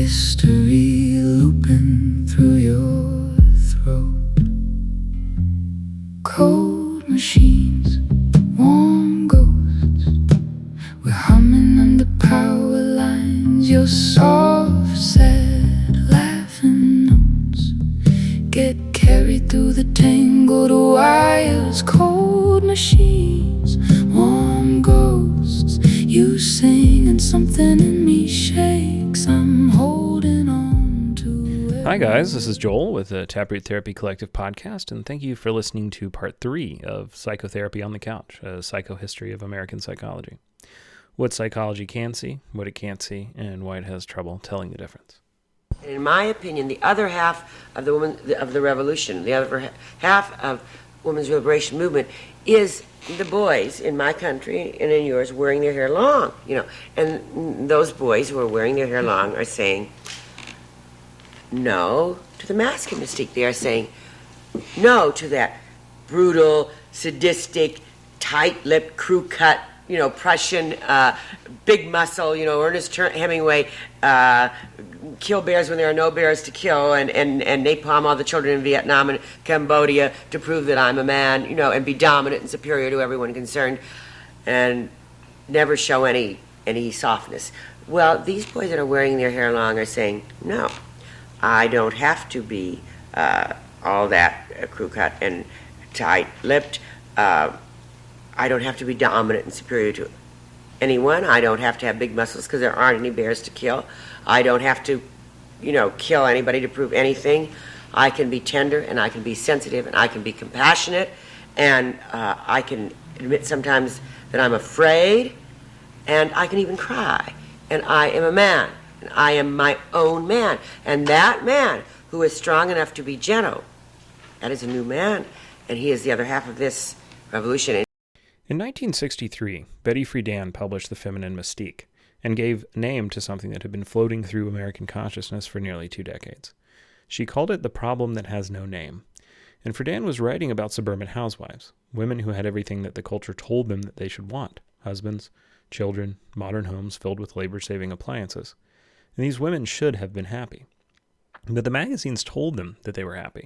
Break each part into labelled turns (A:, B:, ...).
A: history looping through your throat. Cold machines, warm ghosts. We're humming under power lines. Your soft, sad, laughing notes get carried through the tangled wires. Cold machines, warm ghosts. You sing and something in me shakes. I'm holding on to it.
B: Hi guys, this is Joel with the Taproot Therapy Collective podcast, and thank you for listening to part 3 of Psychotherapy on the Couch, a psychohistory of American psychology. What psychology can see, what it can't see, and why it has trouble telling the difference.
C: In my opinion, the other half of the revolution, the other half of women's liberation movement is the boys in my country and in yours wearing their hair long, and those boys who are wearing their hair long are saying no to the masculine mystique. They are saying no to that brutal, sadistic, tight-lipped, crew-cut, Prussian, big muscle, Ernest Hemingway, kill bears when there are no bears to kill, and napalm all the children in Vietnam and Cambodia to prove that I'm a man, and be dominant and superior to everyone concerned, and never show any softness. Well, these boys that are wearing their hair long are saying, no, I don't have to be all that crew-cut and tight-lipped. I don't have to be dominant and superior to anyone. I don't have to have big muscles because there aren't any bears to kill. I don't have to, kill anybody to prove anything. I can be tender, and I can be sensitive, and I can be compassionate, and I can admit sometimes that I'm afraid, and I can even cry. And I am a man, and I am my own man. And that man who is strong enough to be gentle, that is a new man, and he is the other half of this revolution.
B: In 1963, Betty Friedan published The Feminine Mystique and gave name to something that had been floating through American consciousness for nearly 2 decades. She called it the problem that has no name. And Friedan was writing about suburban housewives, women who had everything that the culture told them that they should want: husbands, children, modern homes filled with labor-saving appliances. And these women should have been happy. But the magazines told them that they were happy.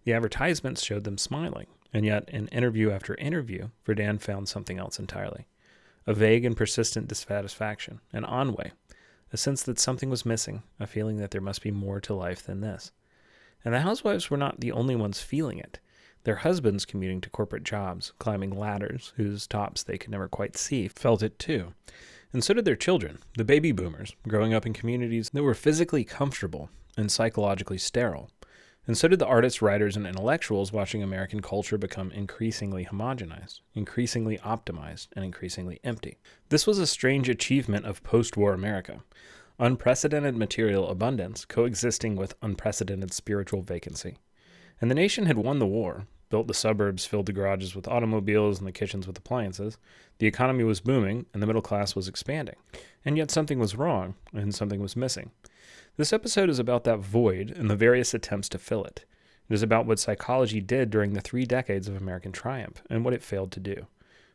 B: The advertisements showed them smiling. And yet, in interview after interview, Friedan found something else entirely. A vague and persistent dissatisfaction, an ennui, a sense that something was missing, a feeling that there must be more to life than this. And the housewives were not the only ones feeling it. Their husbands, commuting to corporate jobs, climbing ladders whose tops they could never quite see, felt it too. And so did their children, the baby boomers, growing up in communities that were physically comfortable and psychologically sterile. And so did the artists, writers, and intellectuals watching American culture become increasingly homogenized, increasingly optimized, and increasingly empty. This was a strange achievement of post-war America. Unprecedented material abundance coexisting with unprecedented spiritual vacancy. And the nation had won the war, built the suburbs, filled the garages with automobiles and the kitchens with appliances. The economy was booming, and the middle class was expanding. And yet something was wrong, and something was missing. This episode is about that void and the various attempts to fill it. It is about what psychology did during the 3 decades of American triumph and what it failed to do.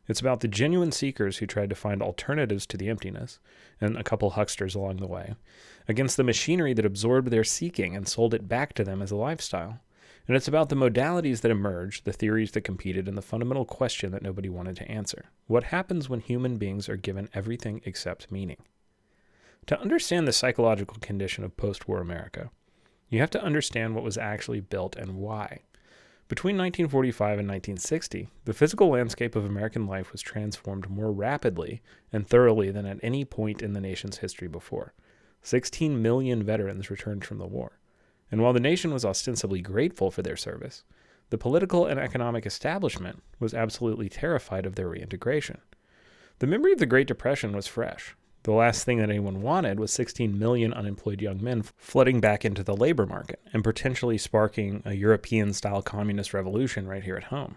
B: It's about the genuine seekers who tried to find alternatives to the emptiness, and a couple hucksters along the way, against the machinery that absorbed their seeking and sold it back to them as a lifestyle. And it's about the modalities that emerged, the theories that competed, and the fundamental question that nobody wanted to answer. What happens when human beings are given everything except meaning? To understand the psychological condition of post-war America, you have to understand what was actually built and why. Between 1945 and 1960, the physical landscape of American life was transformed more rapidly and thoroughly than at any point in the nation's history before. 16 million veterans returned from the war. And while the nation was ostensibly grateful for their service, the political and economic establishment was absolutely terrified of their reintegration. The memory of the Great Depression was fresh. The last thing that anyone wanted was 16 million unemployed young men flooding back into the labor market and potentially sparking a European-style communist revolution right here at home.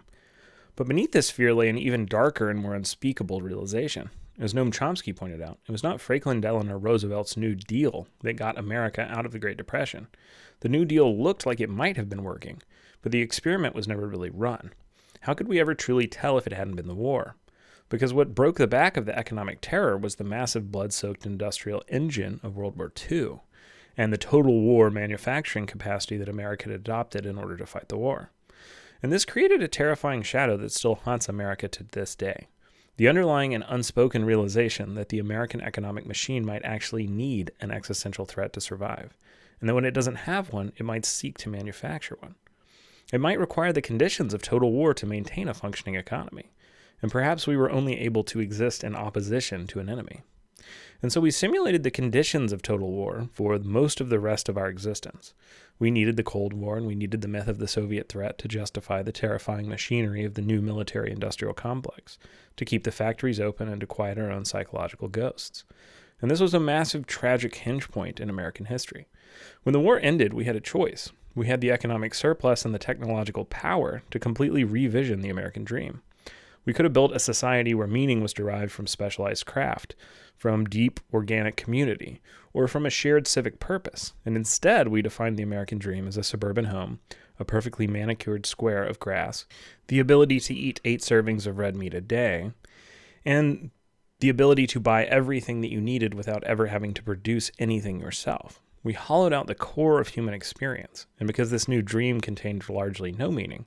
B: But beneath this fear lay an even darker and more unspeakable realization. As Noam Chomsky pointed out, it was not Franklin Delano Roosevelt's New Deal that got America out of the Great Depression. The New Deal looked like it might have been working, but the experiment was never really run. How could we ever truly tell if it hadn't been the war? Because what broke the back of the economic terror was the massive blood-soaked industrial engine of World War II. and the total war manufacturing capacity that America had adopted in order to fight the war. And this created a terrifying shadow that still haunts America to this day. The underlying and unspoken realization that the American economic machine might actually need an existential threat to survive, and that when it doesn't have one, it might seek to manufacture one. It might require the conditions of total war to maintain a functioning economy, and perhaps we were only able to exist in opposition to an enemy. And so we simulated the conditions of total war for most of the rest of our existence. We needed the Cold War, and we needed the myth of the Soviet threat to justify the terrifying machinery of the new military-industrial complex, to keep the factories open and to quiet our own psychological ghosts. And this was a massive, tragic hinge point in American history. When the war ended, we had a choice. We had the economic surplus and the technological power to completely revision the American dream. We could have built a society where meaning was derived from specialized craft, from deep organic community, or from a shared civic purpose. And instead, we defined the American dream as a suburban home, a perfectly manicured square of grass, the ability to eat 8 servings of red meat a day, and the ability to buy everything that you needed without ever having to produce anything yourself. We hollowed out the core of human experience, and because this new dream contained largely no meaning,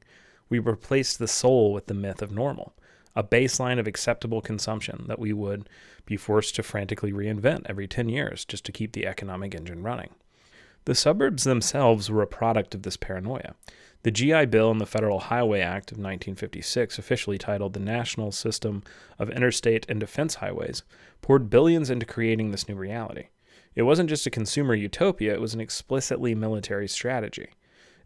B: we replaced the soul with the myth of normal, a baseline of acceptable consumption that we would be forced to frantically reinvent every 10 years just to keep the economic engine running. The suburbs themselves were a product of this paranoia. The GI Bill and the Federal Highway Act of 1956, officially titled the National System of Interstate and Defense Highways, poured billions into creating this new reality. It wasn't just a consumer utopia, it was an explicitly military strategy.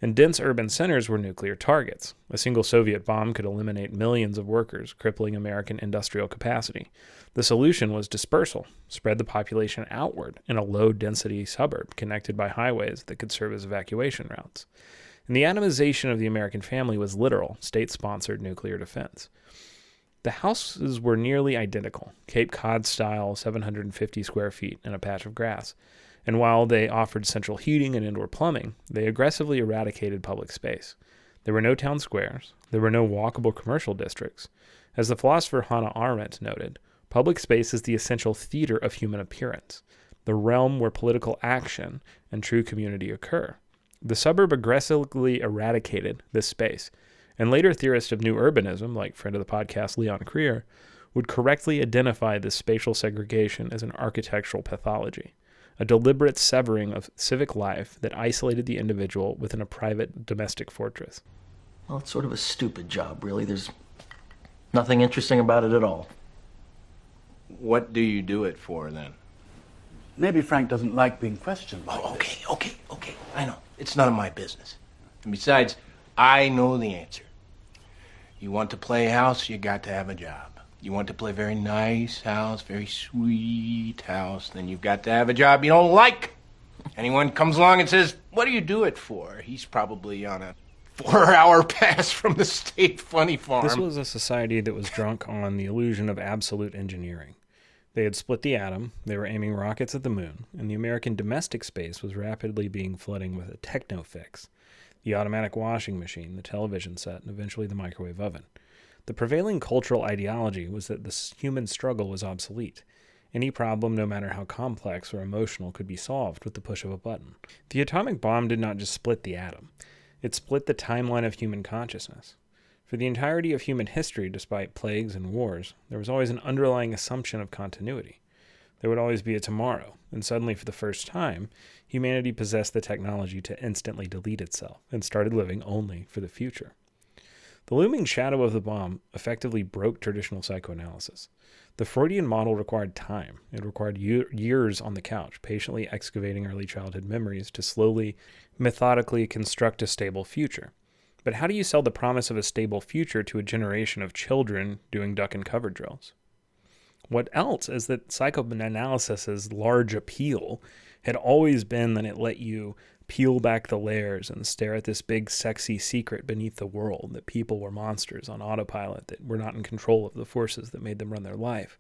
B: And dense urban centers were nuclear targets. A single Soviet bomb could eliminate millions of workers, crippling American industrial capacity. The solution was dispersal, spread the population outward in a low-density suburb connected by highways that could serve as evacuation routes. And the atomization of the American family was literal, state-sponsored nuclear defense. The houses were nearly identical, Cape Cod-style, 750 square feet and a patch of grass. And while they offered central heating and indoor plumbing, they aggressively eradicated public space. There were no town squares. There were no walkable commercial districts. As the philosopher Hannah Arendt noted, public space is the essential theater of human appearance, the realm where political action and true community occur. The suburb aggressively eradicated this space, and later theorists of new urbanism, like friend of the podcast Leon Creer, would correctly identify this spatial segregation as an architectural pathology, a deliberate severing of civic life that isolated the individual within a private domestic fortress.
D: Well, it's sort of a stupid job, really. There's nothing interesting about it at all.
E: What do you do it for, then?
F: Maybe Frank doesn't like being questioned like
E: Okay. I know. It's none of my business. And besides, I know the answer. You want to play house, you got to have a job. You want to play very nice house, very sweet house, then you've got to have a job you don't like. Anyone comes along and says, what do you do it for? He's probably on a 4-hour pass from the state funny farm.
B: This was a society that was drunk on the illusion of absolute engineering. They had split the atom, they were aiming rockets at the moon, and the American domestic space was rapidly being flooding with a techno fix. The automatic washing machine, the television set, and eventually the microwave oven. The prevailing cultural ideology was that the human struggle was obsolete. Any problem, no matter how complex or emotional, could be solved with the push of a button. The atomic bomb did not just split the atom. It split the timeline of human consciousness. For the entirety of human history, despite plagues and wars, there was always an underlying assumption of continuity. There would always be a tomorrow, and suddenly, for the first time, humanity possessed the technology to instantly delete itself and started living only for the future. The looming shadow of the bomb effectively broke traditional psychoanalysis. The Freudian model required time. It required years on the couch, patiently excavating early childhood memories to slowly, methodically construct a stable future. But how do you sell the promise of a stable future to a generation of children doing duck and cover drills? What else is that psychoanalysis's large appeal had always been that it let you peel back the layers and stare at this big, sexy secret beneath the world, that people were monsters on autopilot, that were not in control of the forces that made them run their life.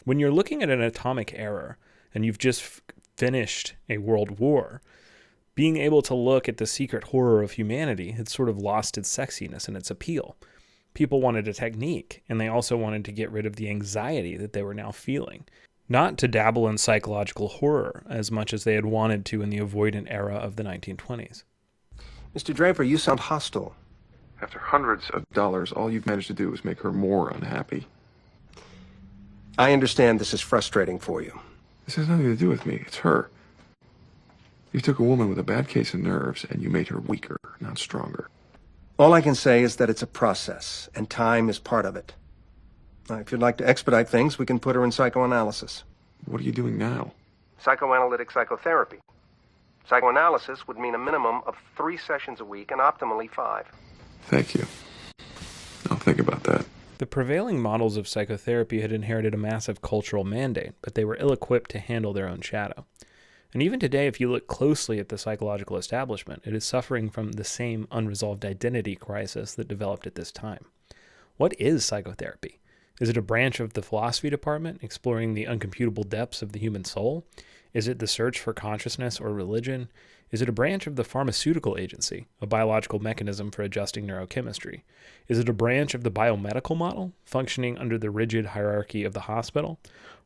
B: When you're looking at an atomic error and you've just finished a world war, being able to look at the secret horror of humanity had sort of lost its sexiness and its appeal. People wanted a technique, and they also wanted to get rid of the anxiety that they were now feeling. not to dabble in psychological horror as much as they had wanted to in the avoidant era of the 1920s.
G: Mr. Draper, you sound hostile.
H: After hundreds of dollars, all you've managed to do is make her more unhappy.
G: I understand this is frustrating for you.
H: This has nothing to do with me. It's her. You took a woman with a bad case of nerves and you made her weaker, not stronger.
G: All I can say is that it's a process, and time is part of it. Now, if you'd like to expedite things, we can put her in psychoanalysis.
H: What are you doing now?
G: Psychoanalytic psychotherapy. Psychoanalysis would mean a minimum of 3 sessions a week and optimally 5.
H: Thank you. I'll think about that.
B: The prevailing models of psychotherapy had inherited a massive cultural mandate, but they were ill-equipped to handle their own shadow. And even today, if you look closely at the psychological establishment, it is suffering from the same unresolved identity crisis that developed at this time. What is psychotherapy? Is it a branch of the philosophy department, exploring the uncomputable depths of the human soul? Is it the search for consciousness or religion? Is it a branch of the pharmaceutical agency, a biological mechanism for adjusting neurochemistry? Is it a branch of the biomedical model, functioning under the rigid hierarchy of the hospital?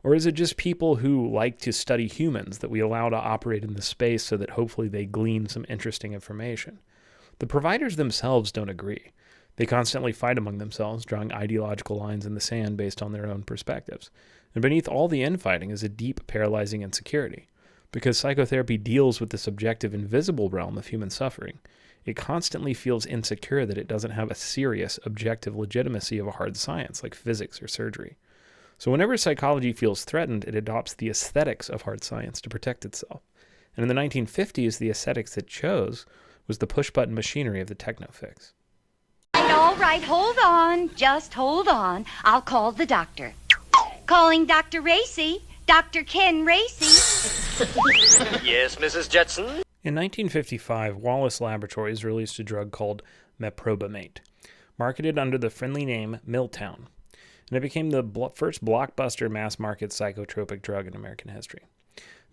B: Or is it just people who like to study humans that we allow to operate in the space so that hopefully they glean some interesting information? The providers themselves don't agree. They constantly fight among themselves, drawing ideological lines in the sand based on their own perspectives. And beneath all the infighting is a deep, paralyzing insecurity. Because psychotherapy deals with the subjective, invisible realm of human suffering, it constantly feels insecure that it doesn't have a serious, objective legitimacy of a hard science like physics or surgery. So whenever psychology feels threatened, it adopts the aesthetics of hard science to protect itself. And in the 1950s, the aesthetics it chose was the push-button machinery of the techno-fix.
I: All right, hold on. Just hold on. I'll call the doctor. Calling Dr. Racy. Dr. Ken Racy.
J: Yes, Mrs. Jetson?
B: In 1955, Wallace Laboratories released a drug called meprobamate, marketed under the friendly name Miltown, and it became the first blockbuster mass-market psychotropic drug in American history.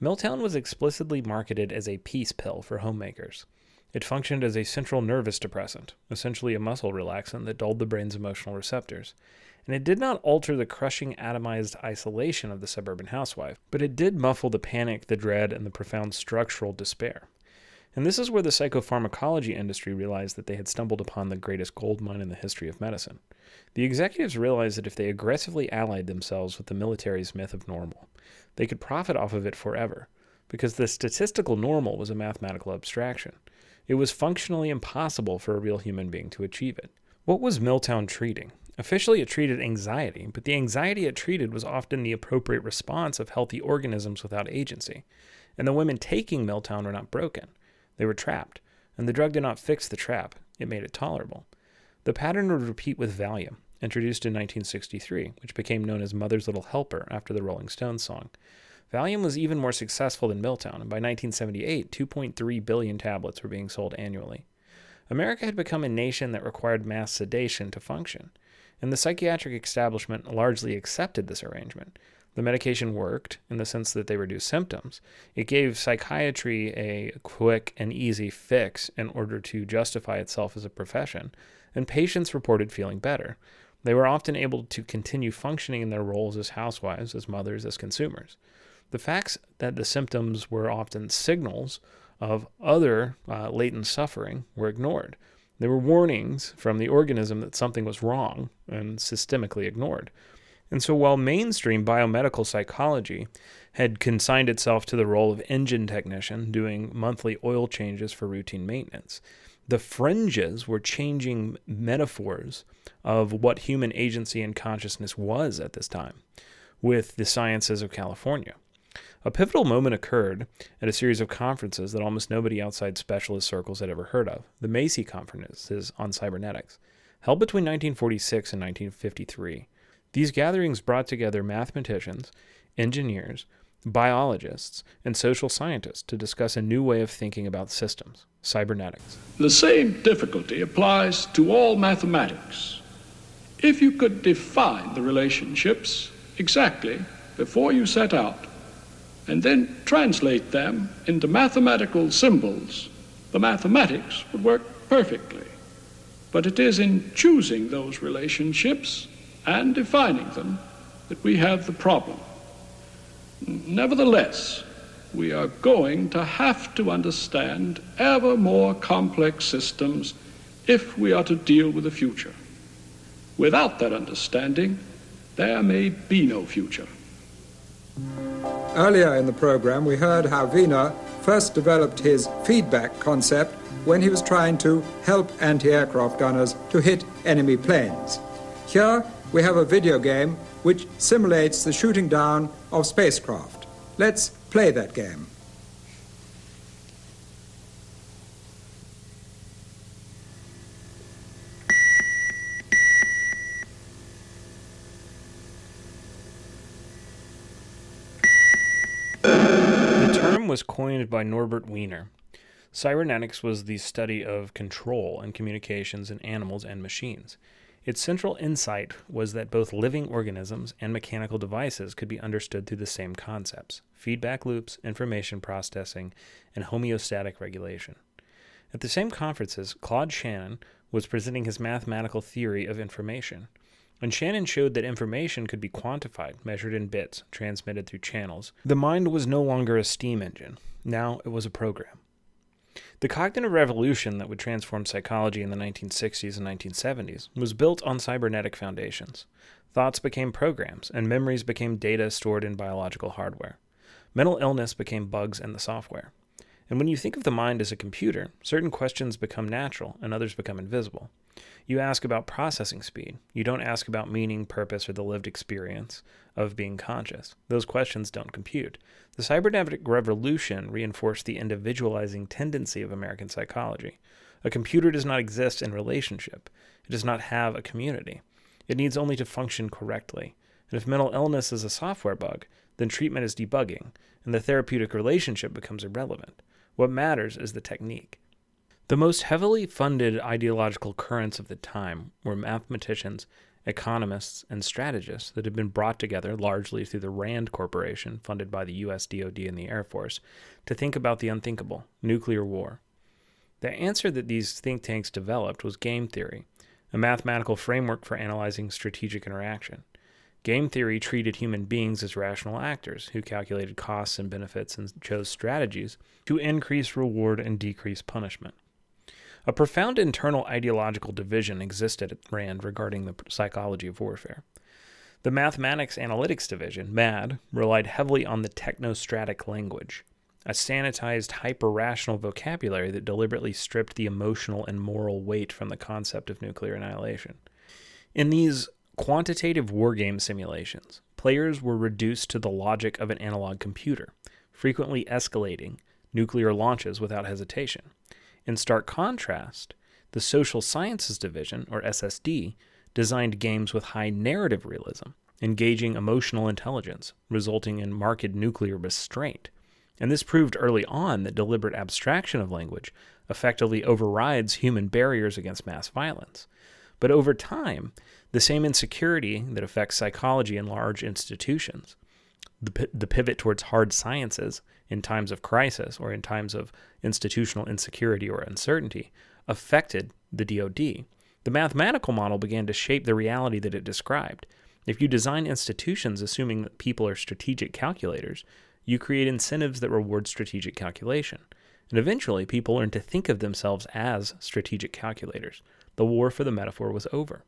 B: Miltown was explicitly marketed as a peace pill for homemakers. It functioned as a central nervous depressant, essentially a muscle relaxant that dulled the brain's emotional receptors. And it did not alter the crushing atomized isolation of the suburban housewife, but it did muffle the panic, the dread, and the profound structural despair. And this is where the psychopharmacology industry realized that they had stumbled upon the greatest gold mine in the history of medicine. The executives realized that if they aggressively allied themselves with the military's myth of normal, they could profit off of it forever, because the statistical normal was a mathematical abstraction. It was functionally impossible for a real human being to achieve it. What was Miltown treating? Officially, it treated anxiety, but the anxiety it treated was often the appropriate response of healthy organisms without agency. And the women taking Miltown were not broken. They were trapped, and the drug did not fix the trap. It made it tolerable. The pattern would repeat with Valium, introduced in 1963, which became known as Mother's Little Helper after the Rolling Stones song. Valium was even more successful than Miltown, and by 1978, 2.3 billion tablets were being sold annually. America had become a nation that required mass sedation to function, and the psychiatric establishment largely accepted this arrangement. The medication worked in the sense that they reduced symptoms. It gave psychiatry a quick and easy fix in order to justify itself as a profession, and patients reported feeling better. They were often able to continue functioning in their roles as housewives, as mothers, as consumers. The facts that the symptoms were often signals of other latent suffering were ignored. They were warnings from the organism that something was wrong and systemically ignored. And so while mainstream biomedical psychology had consigned itself to the role of engine technician doing monthly oil changes for routine maintenance, the fringes were changing metaphors of what human agency and consciousness was at this time with the sciences of California. A pivotal moment occurred at a series of conferences that almost nobody outside specialist circles had ever heard of, the Macy Conferences on Cybernetics, held between 1946 and 1953. These gatherings brought together mathematicians, engineers, biologists, and social scientists to discuss a new way of thinking about systems, cybernetics.
K: The same difficulty applies to all mathematics. If you could define the relationships exactly before you set out, and then translate them into mathematical symbols, the mathematics would work perfectly. But it is in choosing those relationships and defining them that we have the problem. Nevertheless, we are going to have to understand ever more complex systems if we are to deal with the future. Without that understanding, there may be no future.
L: Earlier in the program, we heard how Wiener first developed his feedback concept when he was trying to help anti-aircraft gunners to hit enemy planes. Here we have a video game which simulates the shooting down of spacecraft. Let's play that game.
B: The term was coined by Norbert Wiener. Cybernetics was the study of control and communications in animals and machines. Its central insight was that both living organisms and mechanical devices could be understood through the same concepts: feedback loops, information processing, and homeostatic regulation. At the same conferences, Claude Shannon was presenting his mathematical theory of information. When Shannon showed that information could be quantified, measured in bits, transmitted through channels, the mind was no longer a steam engine. Now it was a program. The cognitive revolution that would transform psychology in the 1960s and 1970s was built on cybernetic foundations. Thoughts became programs, and memories became data stored in biological hardware. Mental illness became bugs in the software. And when you think of the mind as a computer, certain questions become natural and others become invisible. You ask about processing speed. You don't ask about meaning, purpose, or the lived experience of being conscious. Those questions don't compute. The cybernetic revolution reinforced the individualizing tendency of American psychology. A computer does not exist in relationship. It does not have a community. It needs only to function correctly. And if mental illness is a software bug, then treatment is debugging, and the therapeutic relationship becomes irrelevant. What matters is the technique. The most heavily funded ideological currents of the time were mathematicians, economists, and strategists that had been brought together largely through the RAND Corporation, funded by the US DoD and the Air Force, to think about the unthinkable, nuclear war. The answer that these think tanks developed was game theory, a mathematical framework for analyzing strategic interaction. Game theory treated human beings as rational actors who calculated costs and benefits and chose strategies to increase reward and decrease punishment. A profound internal ideological division existed at RAND regarding the psychology of warfare. The Mathematics Analytics Division, MAD, relied heavily on the technostratic language, a sanitized, hyper-rational vocabulary that deliberately stripped the emotional and moral weight from the concept of nuclear annihilation. In these quantitative wargame simulations, players were reduced to the logic of an analog computer, frequently escalating nuclear launches without hesitation. In stark contrast, the Social Sciences Division, or SSD, designed games with high narrative realism, engaging emotional intelligence, resulting in marked nuclear restraint. And this proved early on that deliberate abstraction of language effectively overrides human barriers against mass violence. But over time, the same insecurity that affects psychology in large institutions, the pivot towards hard sciences in times of crisis or in times of institutional insecurity or uncertainty, affected the DoD. The mathematical model began to shape the reality that it described. If you design institutions assuming that people are strategic calculators, you create incentives that reward strategic calculation. And eventually, people learn to think of themselves as strategic calculators. The war for the metaphor was over.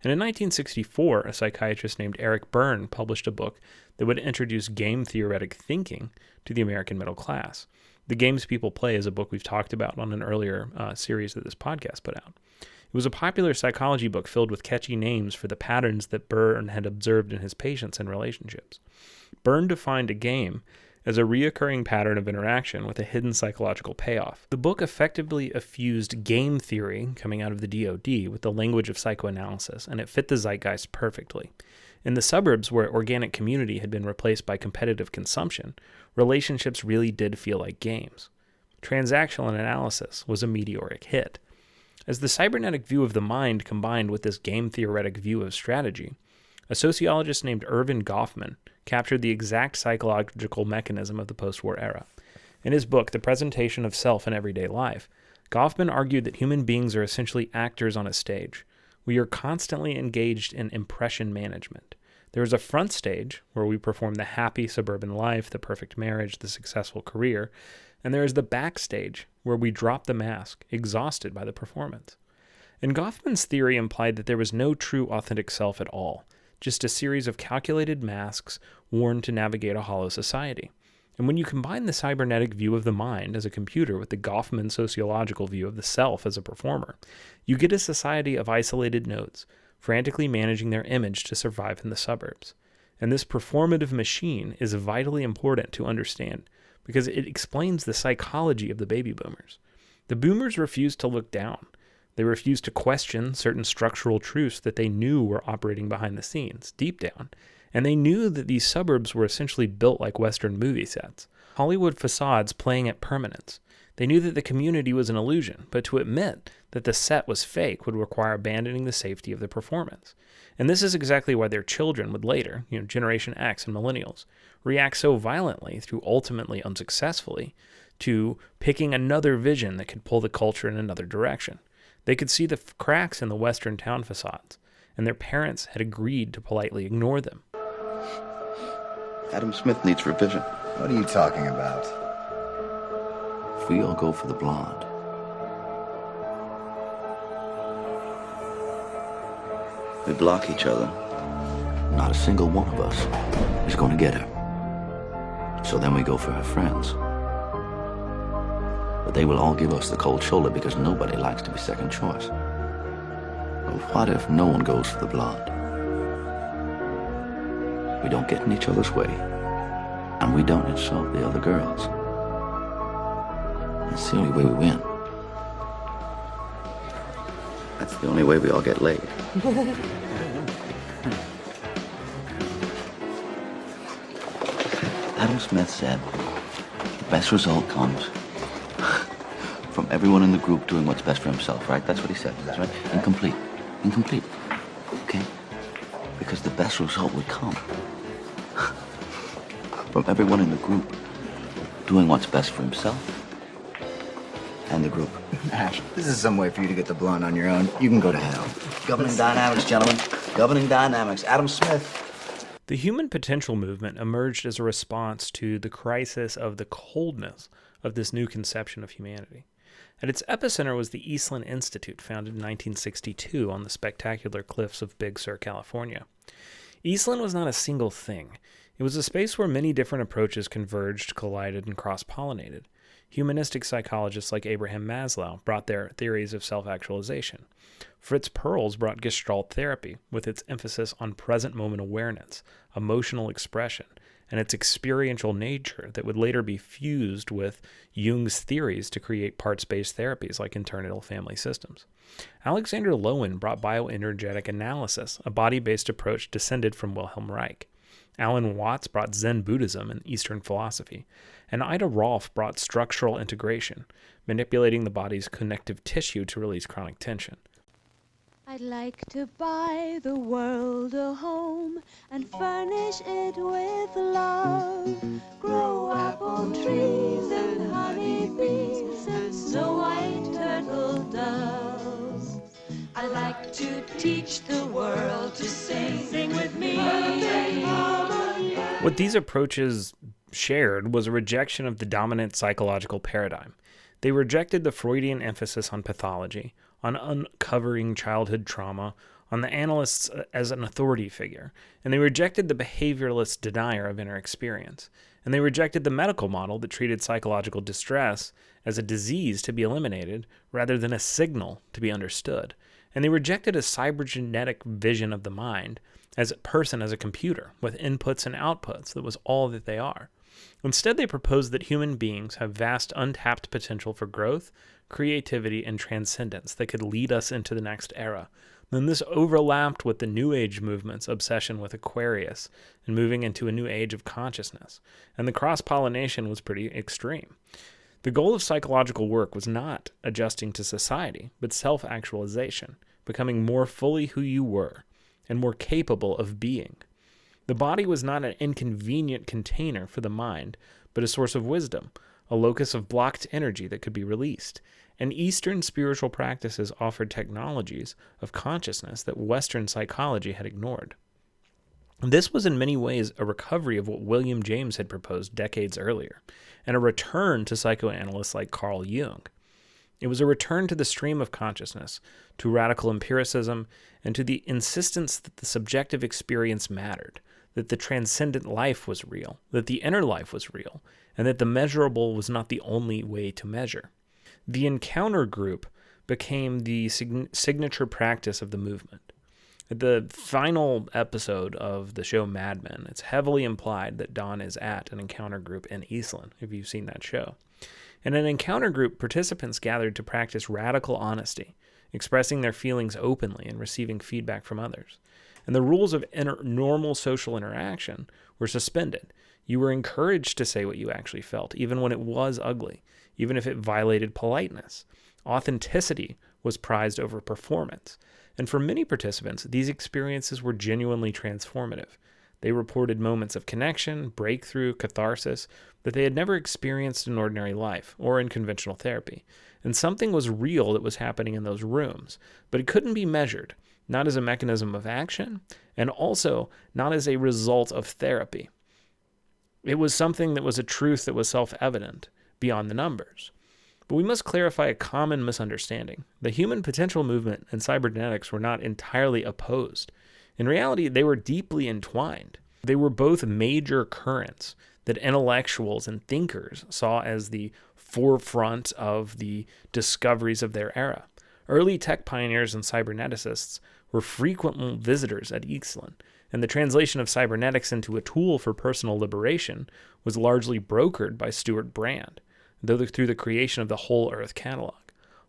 B: And in 1964, a psychiatrist named Eric Berne published a book that would introduce game theoretic thinking to the American middle class. The Games People Play is a book we've talked about on an earlier series that this podcast put out. It was a popular psychology book filled with catchy names for the patterns that Berne had observed in his patients and relationships. Berne defined a game as a reoccurring pattern of interaction with a hidden psychological payoff. The book effectively fused game theory coming out of the DoD with the language of psychoanalysis, and it fit the zeitgeist perfectly. In the suburbs where organic community had been replaced by competitive consumption, relationships really did feel like games. Transactional analysis was a meteoric hit. As the cybernetic view of the mind combined with this game-theoretic view of strategy, a sociologist named Erving Goffman captured the exact psychological mechanism of the post-war era. In his book, The Presentation of Self in Everyday Life, Goffman argued that human beings are essentially actors on a stage. We are constantly engaged in impression management. There is a front stage where we perform the happy suburban life, the perfect marriage, the successful career, and there is the backstage where we drop the mask, exhausted by the performance. And Goffman's theory implied that there was no true authentic self at all, just a series of calculated masks worn to navigate a hollow society. And when you combine the cybernetic view of the mind as a computer with the Goffman sociological view of the self as a performer, you get a society of isolated nodes, frantically managing their image to survive in the suburbs. And this performative machine is vitally important to understand because it explains the psychology of the baby boomers. The boomers refused to look down. They refused to question certain structural truths that they knew were operating behind the scenes, deep down. And they knew that these suburbs were essentially built like Western movie sets, Hollywood facades playing at permanence. They knew that the community was an illusion, but to admit that the set was fake would require abandoning the safety of the performance. And this is exactly why their children would later, Generation X and millennials, react so violently, through ultimately unsuccessfully, to picking another vision that could pull the culture in another direction. They could see the cracks in the Western town facades, and their parents had agreed to politely ignore them.
M: Adam Smith needs revision.
N: What are you talking about?
M: If we all go for the blonde, we block each other. Not a single one of us is going to get her. So then we go for her friends. But they will all give us the cold shoulder because nobody likes to be second choice. But what if no one goes for the blonde? We don't get in each other's way, and we don't insult the other girls. That's the only way we win. That's the only way we all get laid. Adam Smith said, the best result comes from everyone in the group doing what's best for himself, right? That's what he said, that's right? Incomplete. Incomplete. Okay? Because the best result would come from everyone in the group doing what's best for himself and the group.
N: Ash, this is some way for you to get the blonde on your own. You can go to hell.
M: Governing dynamics, gentlemen. Governing dynamics. Adam Smith.
B: The human potential movement emerged as a response to the crisis of the coldness of this new conception of humanity. At its epicenter was the Esalen Institute, founded in 1962 on the spectacular cliffs of Big Sur, California. Esalen was not a single thing. It was a space where many different approaches converged, collided, and cross-pollinated. Humanistic psychologists like Abraham Maslow brought their theories of self-actualization. Fritz Perls brought Gestalt therapy, with its emphasis on present-moment awareness, emotional expression, and its experiential nature that would later be fused with Jung's theories to create parts-based therapies like internal family systems. Alexander Lowen brought bioenergetic analysis, a body-based approach descended from Wilhelm Reich. Alan Watts brought Zen Buddhism and Eastern philosophy, and Ida Rolf brought structural integration, manipulating the body's connective tissue to release chronic tension.
O: I'd like to buy the world a home and furnish it with love. Grow apple trees and honey bees and snow white turtle doves. I'd like to teach the world to sing with me.
B: What these approaches shared was a rejection of the dominant psychological paradigm. They rejected the Freudian emphasis on pathology, on uncovering childhood trauma, on the analyst as an authority figure, and they rejected the behavioralist denier of inner experience. And they rejected the medical model that treated psychological distress as a disease to be eliminated rather than a signal to be understood. And they rejected a cybergenetic vision of the mind as a person as a computer with inputs and outputs that was all that they are. Instead, they proposed that human beings have vast untapped potential for growth, creativity, and transcendence that could lead us into the next era. Then this overlapped with the New Age movement's obsession with Aquarius and moving into a new age of consciousness, and the cross-pollination was pretty extreme. The goal of psychological work was not adjusting to society, but self-actualization, becoming more fully who you were, and more capable of being. The body was not an inconvenient container for the mind, but a source of wisdom, a locus of blocked energy that could be released. And Eastern spiritual practices offered technologies of consciousness that Western psychology had ignored. This was in many ways a recovery of what William James had proposed decades earlier, and a return to psychoanalysts like Carl Jung. It was a return to the stream of consciousness, to radical empiricism, and to the insistence that the subjective experience mattered, that the transcendent life was real, that the inner life was real, and that the measurable was not the only way to measure. The encounter group became the signature practice of the movement. At the final episode of the show Mad Men, it's heavily implied that Don is at an encounter group in Esalen, if you've seen that show. In an encounter group, participants gathered to practice radical honesty, expressing their feelings openly and receiving feedback from others. And the rules of normal social interaction were suspended. You were encouraged to say what you actually felt, even when it was ugly, even if it violated politeness. Authenticity was prized over performance. And for many participants, these experiences were genuinely transformative. They reported moments of connection, breakthrough, catharsis that they had never experienced in ordinary life or in conventional therapy. And something was real that was happening in those rooms, but it couldn't be measured, not as a mechanism of action, and also not as a result of therapy. It was something that was a truth that was self-evident beyond the numbers. But we must clarify a common misunderstanding. The human potential movement and cybernetics were not entirely opposed. In reality, they were deeply entwined. They were both major currents that intellectuals and thinkers saw as the forefront of the discoveries of their era. Early tech pioneers and cyberneticists were frequent visitors at Esalen, and the translation of cybernetics into a tool for personal liberation was largely brokered by Stuart Brand, through the creation of the Whole Earth Catalog.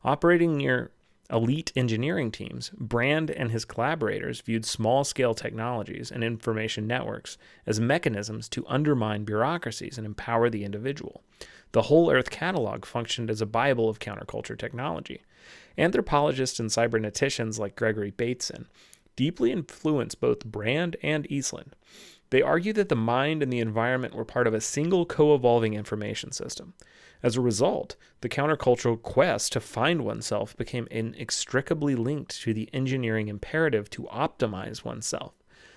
B: Operating near elite engineering teams, Brand and his collaborators viewed small-scale technologies and information networks as mechanisms to undermine bureaucracies and empower the individual. The Whole Earth Catalog functioned as a Bible of counterculture technology. Anthropologists and cyberneticians like Gregory Bateson deeply influenced both Brand and Esalen. They argue that the mind and the environment were part of a single co-evolving information system. As a result, the countercultural quest to find oneself became inextricably linked to the engineering imperative to optimize oneself.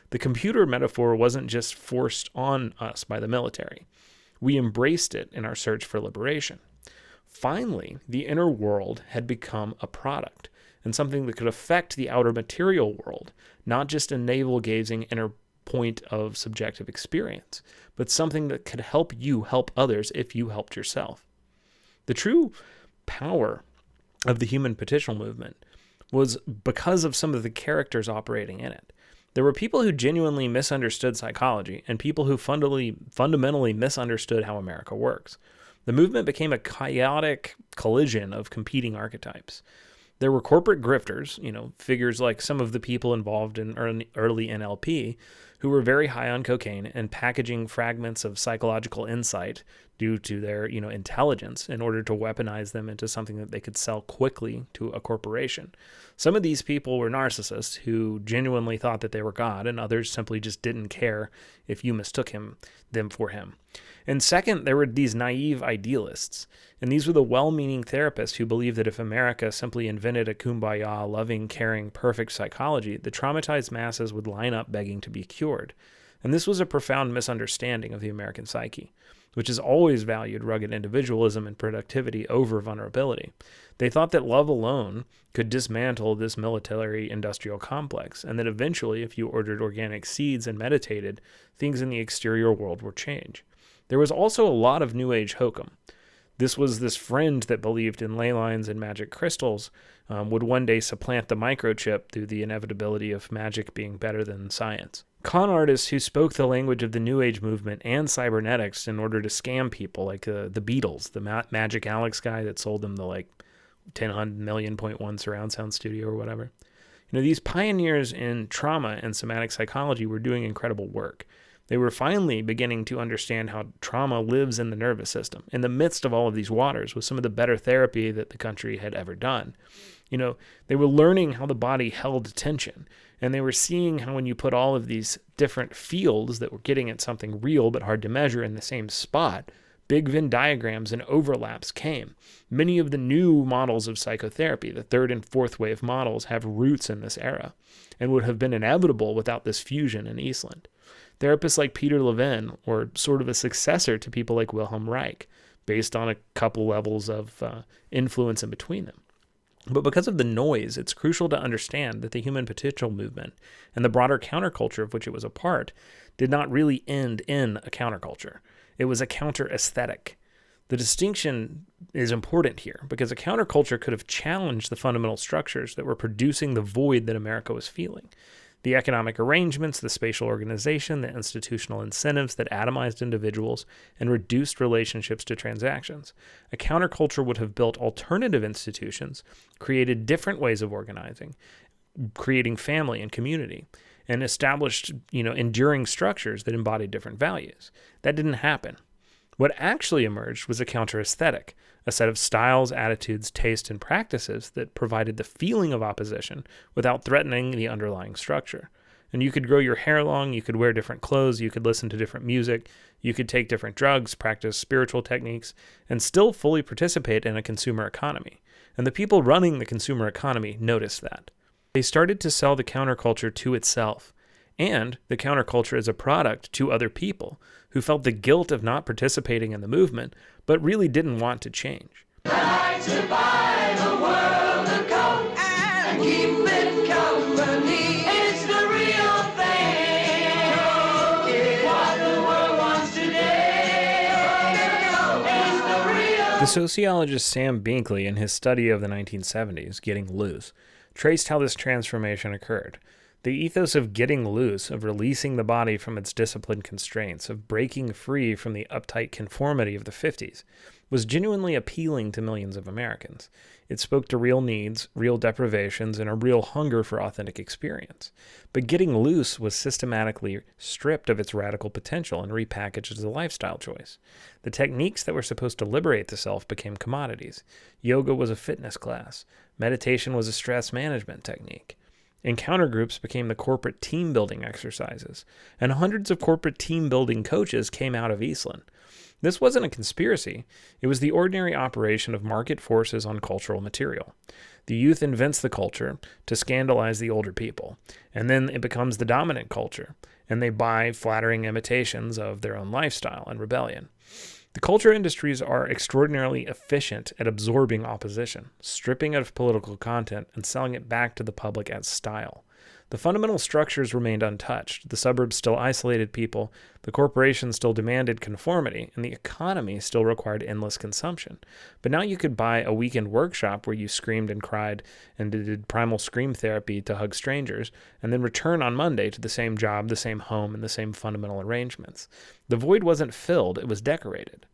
B: The computer metaphor wasn't just forced on us by the military. We embraced it in our search for liberation. Finally, the inner world had become a product, and something that could affect the outer material world, not just a navel-gazing inner point of subjective experience, but something that could help you help others if you helped yourself. The true power of the human potential movement was because of some of the characters operating in it. There were people who genuinely misunderstood psychology and people who fundamentally misunderstood how America works. The movement became a chaotic collision of competing archetypes. There were corporate grifters, figures like some of the people involved in early NLP, who were very high on cocaine and packaging fragments of psychological insight due to their, intelligence in order to weaponize them into something that they could sell quickly to a corporation. Some of these people were narcissists who genuinely thought that they were God, and others simply just didn't care if you mistook them for him. And second, there were these naive idealists, and these were the well-meaning therapists who believed that if America simply invented a kumbaya, loving, caring, perfect psychology, the traumatized masses would line up begging to be cured. And this was a profound misunderstanding of the American psyche, which has always valued rugged individualism and productivity over vulnerability. They thought that love alone could dismantle this military-industrial complex, and that eventually, if you ordered organic seeds and meditated, things in the exterior world would change. There was also a lot of New Age hokum. This was this friend that believed in ley lines and magic crystals would one day supplant the microchip through the inevitability of magic being better than science. Con artists who spoke the language of the New Age movement and cybernetics in order to scam people, like the Beatles, the Magic Alex guy that sold them the 10 million point one surround sound studio or whatever. These pioneers in trauma and somatic psychology were doing incredible work. They were finally beginning to understand how trauma lives in the nervous system. In the midst of all of these waters was some of the better therapy that the country had ever done. They were learning how the body held tension, and they were seeing how when you put all of these different fields that were getting at something real but hard to measure in the same spot, big Venn diagrams and overlaps came. Many of the new models of psychotherapy, the third and fourth wave models, have roots in this era and would have been inevitable without this fusion in Esalen. Therapists like Peter Levin were sort of a successor to people like Wilhelm Reich, based on a couple levels of influence in between them. But because of the noise, it's crucial to understand that the human potential movement and the broader counterculture of which it was a part did not really end in a counterculture. It was a counter-aesthetic. The distinction is important here because a counterculture could have challenged the fundamental structures that were producing the void that America was feeling. The economic arrangements, the spatial organization, the institutional incentives that atomized individuals and reduced relationships to transactions. A counterculture would have built alternative institutions, created different ways of organizing, creating family and community, and established, enduring structures that embodied different values. That didn't happen. What actually emerged was a counter-aesthetic, a set of styles, attitudes, tastes, and practices that provided the feeling of opposition without threatening the underlying structure. And you could grow your hair long, you could wear different clothes, you could listen to different music, you could take different drugs, practice spiritual techniques, and still fully participate in a consumer economy. And the people running the consumer economy noticed that. They started to sell the counterculture to itself, and the counterculture as a product to other people who felt the guilt of not participating in the movement, but really didn't want to change.
A: I like to buy the world a coat and keep it company. It's the real thing. What the world wants today. It's the real.
B: The sociologist Sam Binkley, in his study of the 1970s, Getting Loose, traced how this transformation occurred. The ethos of getting loose, of releasing the body from its disciplined constraints, of breaking free from the uptight conformity of the 50s, was genuinely appealing to millions of Americans. It spoke to real needs, real deprivations, and a real hunger for authentic experience. But getting loose was systematically stripped of its radical potential and repackaged as a lifestyle choice. The techniques that were supposed to liberate the self became commodities. Yoga was a fitness class. Meditation was a stress management technique. Encounter groups became the corporate team-building exercises, and hundreds of corporate team-building coaches came out of Esalen. This wasn't a conspiracy. It was the ordinary operation of market forces on cultural material. The youth invents the culture to scandalize the older people, and then it becomes the dominant culture, and they buy flattering imitations of their own lifestyle and rebellion. The culture industries are extraordinarily efficient at absorbing opposition, stripping it of political content, and selling it back to the public as style. The fundamental structures remained untouched. The suburbs still isolated people, the corporations still demanded conformity, and the economy still required endless consumption. But now you could buy a weekend workshop where you screamed and cried and did primal scream therapy to hug strangers, and then return on Monday to the same job, the same home, and the same fundamental arrangements. The void wasn't filled, it was decorated.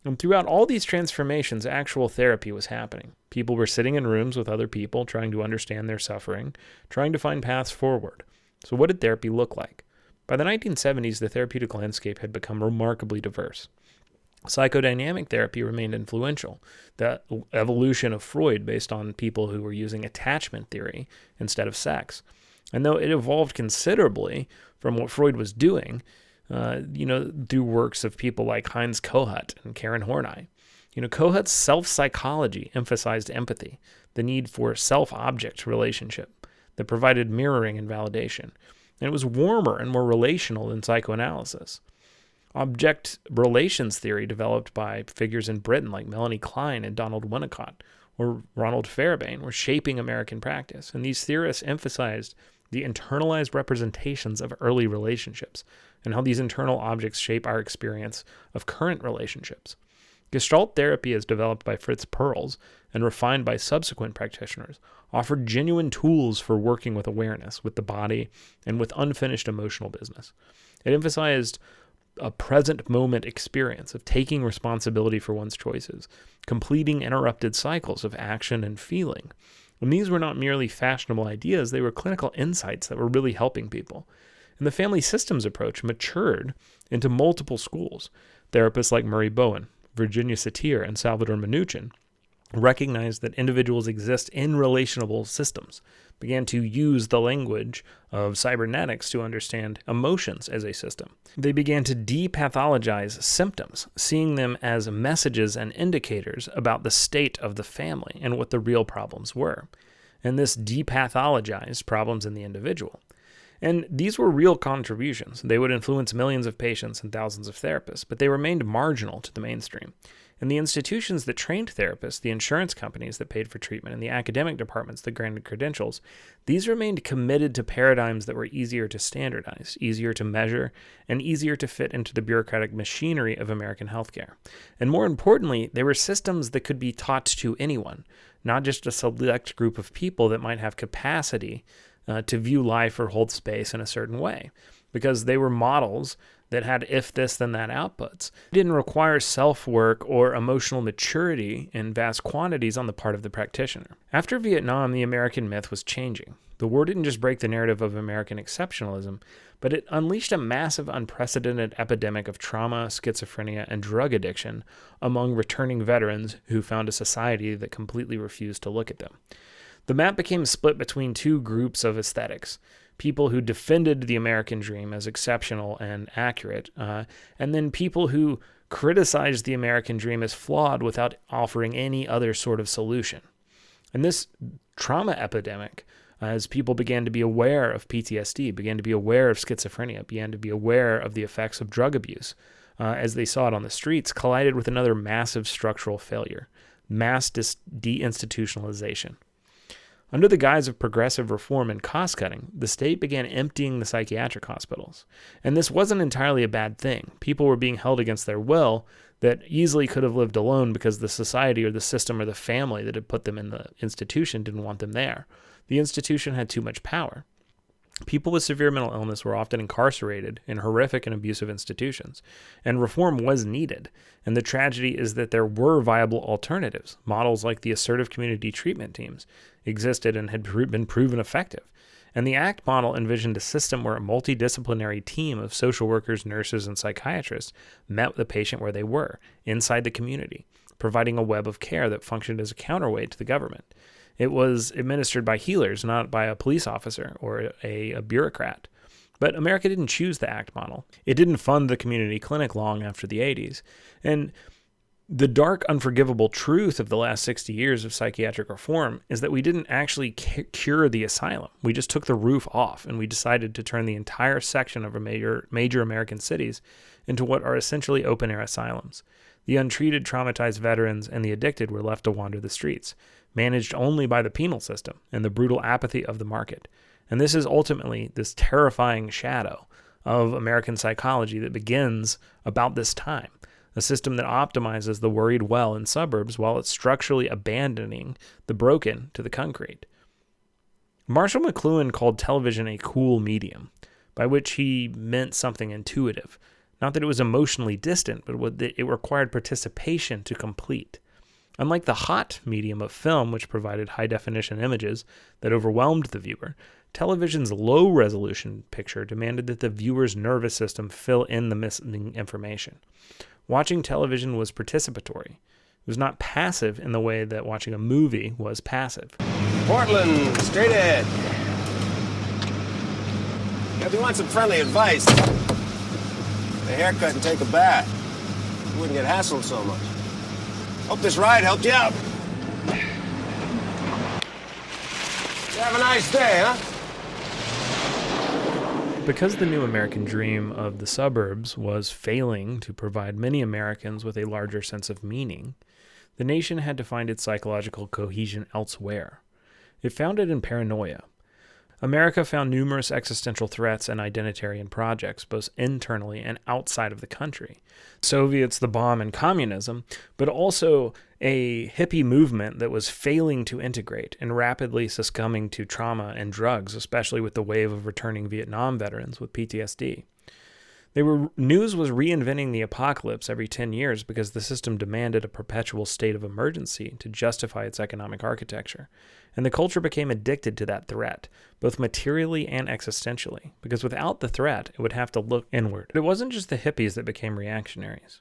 B: And throughout all these transformations, actual therapy was happening. People were sitting in rooms with other people, trying to understand their suffering, trying to find paths forward. So what did therapy look like? By the 1970s, the therapeutic landscape had become remarkably diverse. Psychodynamic therapy remained influential. The evolution of Freud based on people who were using attachment theory instead of sex. And though it evolved considerably from what Freud was doing, through works of people like Heinz Kohut and Karen Horney. Kohut's self-psychology emphasized empathy, the need for self-object relationship that provided mirroring and validation. And it was warmer and more relational than psychoanalysis. Object relations theory developed by figures in Britain like Melanie Klein and Donald Winnicott or Ronald Fairbairn were shaping American practice. And these theorists emphasized the internalized representations of early relationships and how these internal objects shape our experience of current relationships. Gestalt therapy, as developed by Fritz Perls and refined by subsequent practitioners, offered genuine tools for working with awareness, with the body, and with unfinished emotional business. It emphasized a present moment experience of taking responsibility for one's choices, completing interrupted cycles of action and feeling. And these were not merely fashionable ideas, they were clinical insights that were really helping people. And the family systems approach matured into multiple schools. Therapists like Murray Bowen, Virginia Satir, and Salvador Minuchin recognized that individuals exist in relational systems, began to use the language of cybernetics to understand emotions as a system. They began to depathologize symptoms, seeing them as messages and indicators about the state of the family and what the real problems were. And this depathologized problems in the individual. And these were real contributions. They would influence millions of patients and thousands of therapists, but they remained marginal to the mainstream. And the institutions that trained therapists, the insurance companies that paid for treatment, and the academic departments that granted credentials, these remained committed to paradigms that were easier to standardize, easier to measure, and easier to fit into the bureaucratic machinery of American healthcare. And more importantly, they were systems that could be taught to anyone, not just a select group of people that might have capacity to view life or hold space in a certain way, because they were models that had if this then that outputs. It didn't require self-work or emotional maturity in vast quantities on the part of the practitioner. After Vietnam, the American myth was changing. The war didn't just break the narrative of American exceptionalism, but it unleashed a massive, unprecedented epidemic of trauma, schizophrenia, and drug addiction among returning veterans who found a society that completely refused to look at them. The map became split between two groups of aesthetics: people who defended the American dream as exceptional and accurate, and then people who criticized the American dream as flawed without offering any other sort of solution. And this trauma epidemic, as people began to be aware of PTSD, began to be aware of schizophrenia, began to be aware of the effects of drug abuse, as they saw it on the streets, collided with another massive structural failure: mass deinstitutionalization. Under the guise of progressive reform and cost-cutting, the state began emptying the psychiatric hospitals. And this wasn't entirely a bad thing. People were being held against their will that easily could have lived alone because the society or the system or the family that had put them in the institution didn't want them there. The institution had too much power. People with severe mental illness were often incarcerated in horrific and abusive institutions, and reform was needed. And the tragedy is that there were viable alternatives. Models like the assertive community treatment teams existed and had been proven effective. And the ACT model envisioned a system where a multidisciplinary team of social workers, nurses, and psychiatrists met the patient where they were, inside the community, providing a web of care that functioned as a counterweight to the government. It was administered by healers, not by a police officer or a bureaucrat. But America didn't choose the ACT model. It didn't fund the community clinic long after the 80s. And the dark, unforgivable truth of the last 60 years of psychiatric reform is that we didn't actually cure the asylum. We just took the roof off, and we decided to turn the entire section of major American cities into what are essentially open-air asylums. The untreated, traumatized veterans and the addicted were left to wander the streets, managed only by the penal system and the brutal apathy of the market. And this is ultimately this terrifying shadow of American psychology that begins about this time, a system that optimizes the worried well in suburbs while it's structurally abandoning the broken to the concrete. Marshall McLuhan called television a cool medium, by which he meant something intuitive. Not that it was emotionally distant, but that it required participation to complete. Unlike the hot medium of film, which provided high-definition images that overwhelmed the viewer, television's low-resolution picture demanded that the viewer's nervous system fill in the missing information. Watching television was participatory. It was not passive in the way that watching a movie was passive.
P: Portland, straight ahead. If you want some friendly advice, a haircut and take a bath. You wouldn't get hassled so much. Hope this ride helped you out. Have a nice day, huh?
B: Because the new American dream of the suburbs was failing to provide many Americans with a larger sense of meaning, the nation had to find its psychological cohesion elsewhere. It found it in paranoia. America found numerous existential threats and identitarian projects, both internally and outside of the country. Soviets, the bomb, and communism, but also a hippie movement that was failing to integrate and rapidly succumbing to trauma and drugs, especially with the wave of returning Vietnam veterans with PTSD. News was reinventing the apocalypse every 10 years because the system demanded a perpetual state of emergency to justify its economic architecture. And the culture became addicted to that threat, both materially and existentially, because without the threat, it would have to look inward. But it wasn't just the hippies that became reactionaries.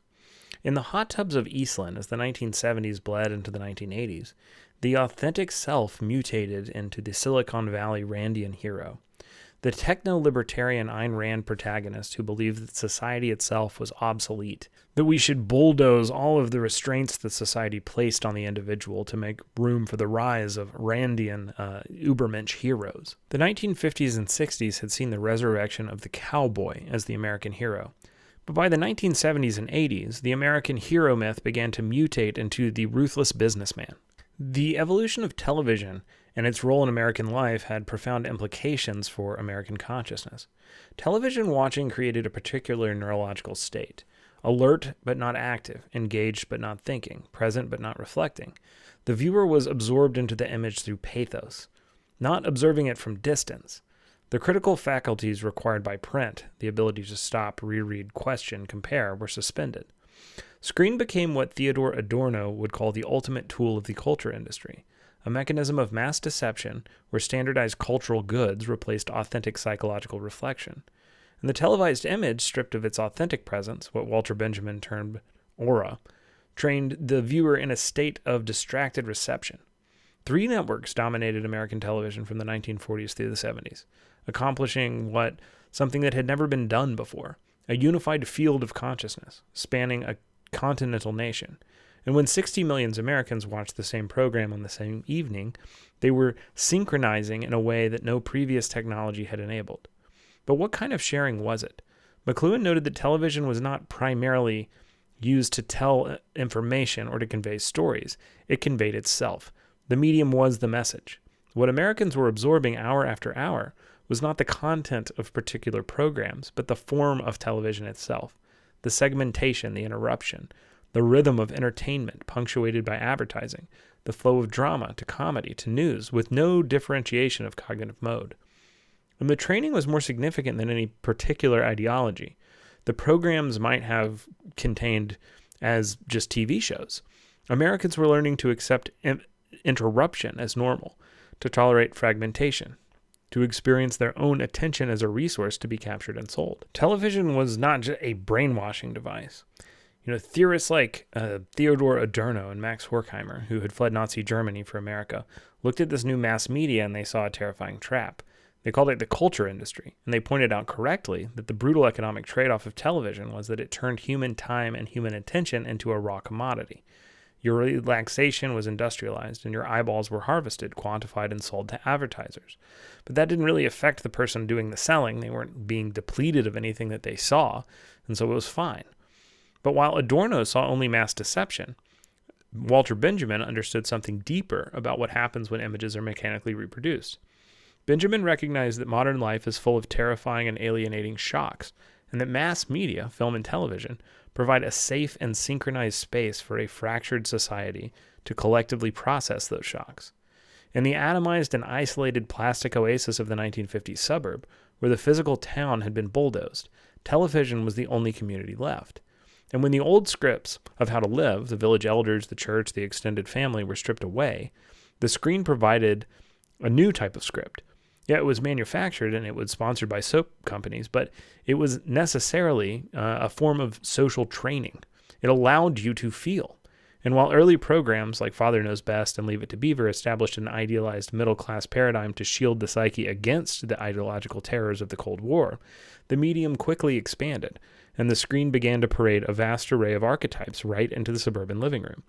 B: In the hot tubs of Esalen, as the 1970s bled into the 1980s, the authentic self mutated into the Silicon Valley Randian hero. the techno-libertarian Ayn Rand protagonist who believed that society itself was obsolete, that we should bulldoze all of the restraints that society placed on the individual to make room for the rise of Randian Ubermensch heroes. The 1950s and 60s had seen the resurrection of the cowboy as the American hero. But by the 1970s and 80s, the American hero myth began to mutate into the ruthless businessman. The evolution of television and its role in American life had profound implications for American consciousness. Television watching created a particular neurological state: alert but not active, engaged but not thinking, present but not reflecting. The viewer was absorbed into the image through pathos, not observing it from distance. The critical faculties required by print, the ability to stop, reread, question, compare, were suspended. Screen became what Theodore Adorno would call the ultimate tool of the culture industry, a mechanism of mass deception where standardized cultural goods replaced authentic psychological reflection. And the televised image, stripped of its authentic presence, what Walter Benjamin termed aura, trained the viewer in a state of distracted reception. 3 networks dominated American television from the 1940s through the 70s, accomplishing something that had never been done before: a unified field of consciousness, spanning a continental nation. And when 60 million Americans watched the same program on the same evening, they were synchronizing in a way that no previous technology had enabled. But what kind of sharing was it? McLuhan noted that television was not primarily used to tell information or to convey stories. It conveyed itself. The medium was the message. What Americans were absorbing hour after hour was not the content of particular programs, but the form of television itself, the segmentation, the interruption, the rhythm of entertainment punctuated by advertising, the flow of drama to comedy to news with no differentiation of cognitive mode. And the training was more significant than any particular ideology. The programs might have contained as just TV shows. Americans were learning to accept interruption as normal, to tolerate fragmentation, to experience their own attention as a resource to be captured and sold. Television was not just a brainwashing device. Theorists like Theodore Adorno and Max Horkheimer, who had fled Nazi Germany for America, looked at this new mass media and they saw a terrifying trap. They called it the culture industry, and they pointed out correctly that the brutal economic trade-off of television was that it turned human time and human attention into a raw commodity. Your relaxation was industrialized, and your eyeballs were harvested, quantified, and sold to advertisers. But that didn't really affect the person doing the selling. They weren't being depleted of anything that they saw, and so it was fine. But while Adorno saw only mass deception, Walter Benjamin understood something deeper about what happens when images are mechanically reproduced. Benjamin recognized that modern life is full of terrifying and alienating shocks, and that mass media, film and television, provide a safe and synchronized space for a fractured society to collectively process those shocks. In the atomized and isolated plastic oasis of the 1950s suburb, where the physical town had been bulldozed, television was the only community left. And when the old scripts of how to live, the village elders, the church, the extended family, were stripped away, the screen provided a new type of script. Yeah, it was manufactured and it was sponsored by soap companies, but it was necessarily a form of social training. It allowed you to feel. And while early programs like Father Knows Best and Leave It to Beaver established an idealized middle-class paradigm to shield the psyche against the ideological terrors of the Cold War, the medium quickly expanded, and the screen began to parade a vast array of archetypes right into the suburban living room.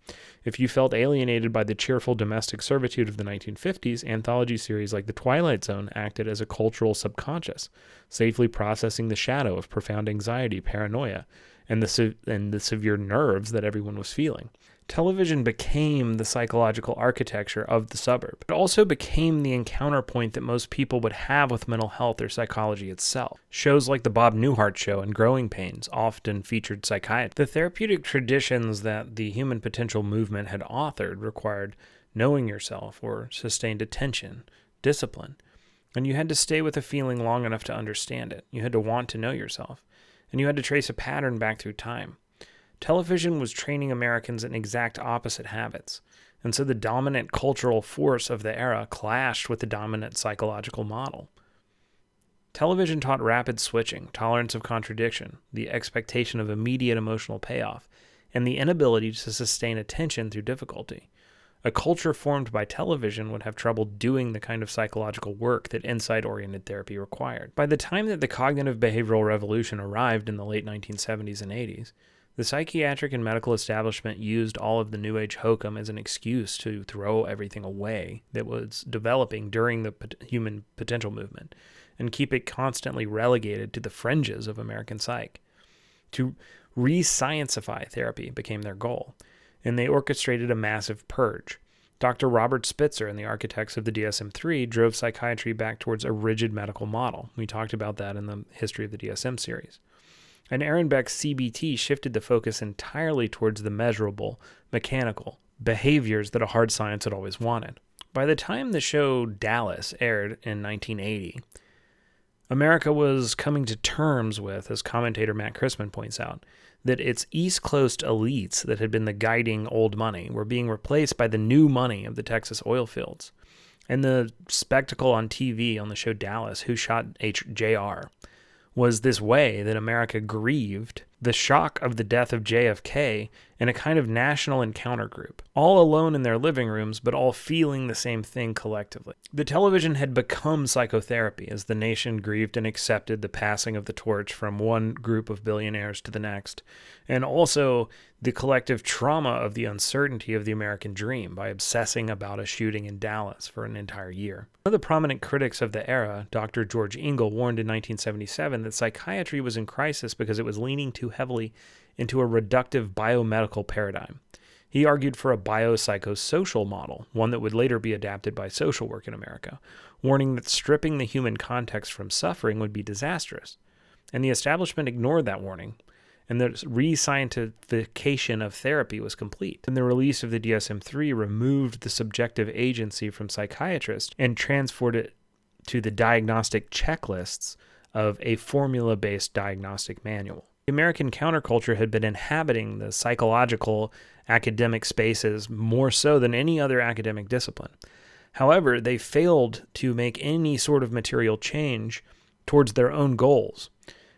B: If you felt alienated by the cheerful domestic servitude of the 1950s, anthology series like The Twilight Zone acted as a cultural subconscious, safely processing the shadow of profound anxiety, paranoia, and the severe nerves that everyone was feeling. Television became the psychological architecture of the suburb. It also became the encounter point that most people would have with mental health or psychology itself. Shows like The Bob Newhart Show and Growing Pains often featured psychiatry. The therapeutic traditions that the human potential movement had authored required knowing yourself or sustained attention, discipline, and you had to stay with a feeling long enough to understand it. You had to want to know yourself, and you had to trace a pattern back through time. Television was training Americans in exact opposite habits, and so the dominant cultural force of the era clashed with the dominant psychological model. Television taught rapid switching, tolerance of contradiction, the expectation of immediate emotional payoff, and the inability to sustain attention through difficulty. A culture formed by television would have trouble doing the kind of psychological work that insight-oriented therapy required. By the time that the cognitive behavioral revolution arrived in the late 1970s and 80s, the psychiatric and medical establishment used all of the New Age hokum as an excuse to throw everything away that was developing during the human potential movement and keep it constantly relegated to the fringes of American psych. To re-scientify therapy became their goal, and they orchestrated a massive purge. Dr. Robert Spitzer and the architects of the DSM-3 drove psychiatry back towards a rigid medical model. We talked about that in the History of the DSM series. And Aaron Beck's CBT shifted the focus entirely towards the measurable, mechanical behaviors that a hard science had always wanted. By the time the show Dallas aired in 1980, America was coming to terms with, as commentator Matt Christman points out, that its East Coast elites that had been the guiding old money were being replaced by the new money of the Texas oil fields. And the spectacle on TV on the show Dallas, Who Shot JR, was this way that America grieved the shock of the death of JFK in a kind of national encounter group, all alone in their living rooms, but all feeling the same thing collectively. The television had become psychotherapy as the nation grieved and accepted the passing of the torch from one group of billionaires to the next, and also the collective trauma of the uncertainty of the American dream by obsessing about a shooting in Dallas for an entire year. One of the prominent critics of the era, Dr. George Engel, warned in 1977 that psychiatry was in crisis because it was leaning too heavily into a reductive biomedical paradigm. He argued for a biopsychosocial model, one that would later be adapted by social work in America, warning that stripping the human context from suffering would be disastrous. And the establishment ignored that warning, and the re-scientification of therapy was complete. And the release of the DSM-3 removed the subjective agency from psychiatrists and transferred it to the diagnostic checklists of a formula-based diagnostic manual. The American counterculture had been inhabiting the psychological academic spaces more so than any other academic discipline. However, they failed to make any sort of material change towards their own goals.